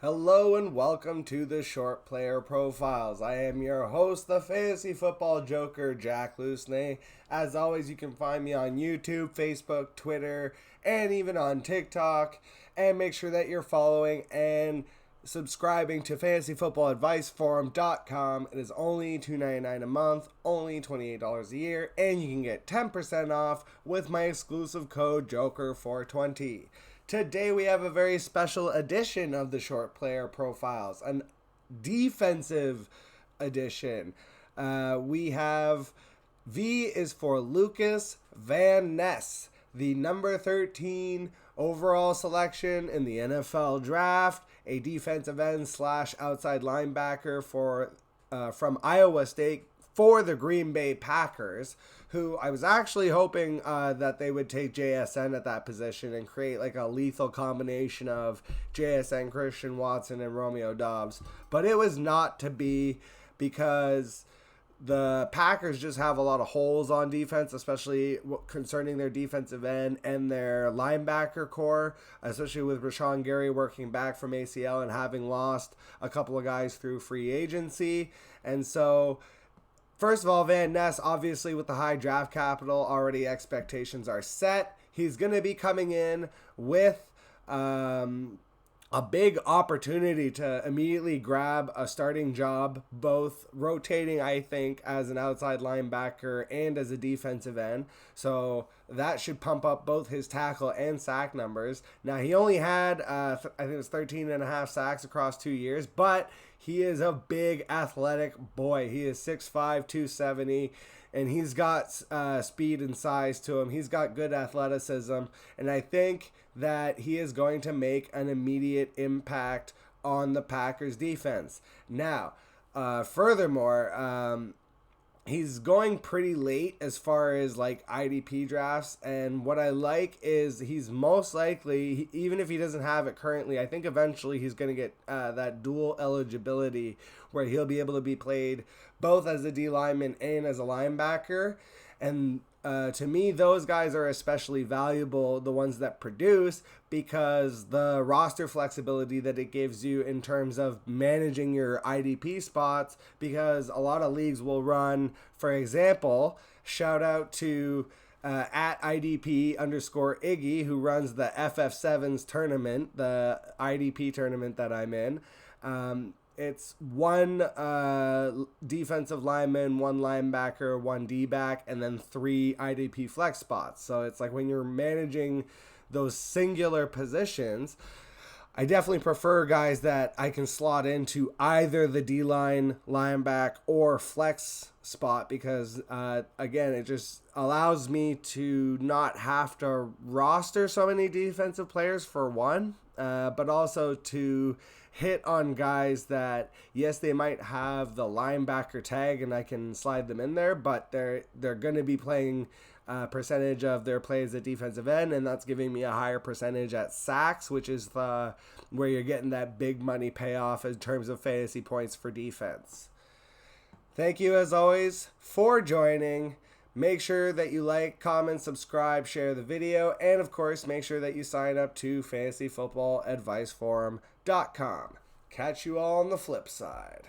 Hello and welcome to the Short Player Profiles. I am your host, the Fantasy Football Joker, Jack Lusney. As always, you can find me on YouTube, Facebook, Twitter, and even on TikTok. And make sure that you're following and subscribing to fantasyfootballadviceforum.com. It is only $2.99 a month, only $28 a year, and you can get 10% off with my exclusive code JOKER420. Today we have a very special edition of the Short Player Profiles, a defensive edition. We have V is for Lukas Van Ness, the number 13 overall selection in the NFL draft, a defensive end / outside linebacker from Iowa State for the Green Bay Packers, who I was actually hoping that they would take JSN at that position and create like a lethal combination of JSN, Christian Watson, and Romeo Doubs. But it was not to be because the Packers just have a lot of holes on defense, especially concerning their defensive end and their linebacker core, especially with Rashawn Gary working back from ACL and having lost a couple of guys through free agency. And so, first of all, Van Ness, obviously with the high draft capital, already expectations are set. He's going to be coming in with a big opportunity to immediately grab a starting job, both rotating, I think, as an outside linebacker and as a defensive end. So that should pump up both his tackle and sack numbers. Now, he only had, I think it was 13 and a half sacks across 2 years, but he is a big athletic boy. He is 6'5", 270, and he's got speed and size to him. He's got good athleticism, and I think that he is going to make an immediate impact on the Packers defense. Now, furthermore, he's going pretty late as far as like IDP drafts, and what I like is he's most likely, even if he doesn't have it currently, I think eventually he's going to get that dual eligibility where he'll be able to be played both as a D lineman and as a linebacker. And to me, those guys are especially valuable, the ones that produce, because the roster flexibility that it gives you in terms of managing your IDP spots, because a lot of leagues will run, for example, shout out to at IDP_Iggy, who runs the FF7s tournament, the IDP tournament that I'm in. It's one defensive lineman, one linebacker, one D-back, and then 3 IDP flex spots. So it's like when you're managing those singular positions, I definitely prefer guys that I can slot into either the D-line, linebacker, or flex spot because, again, it just allows me to not have to roster so many defensive players for one, but also to hit on guys that, yes, they might have the linebacker tag and I can slide them in there, but they're going to be playing a percentage of their plays at defensive end, and that's giving me a higher percentage at sacks, which is where you're getting that big money payoff in terms of fantasy points for defense. Thank you, as always, for joining. Make sure that you like, comment, subscribe, share the video, and of course, make sure that you sign up to fantasyfootballadviceforum.com. Catch you all on the flip side.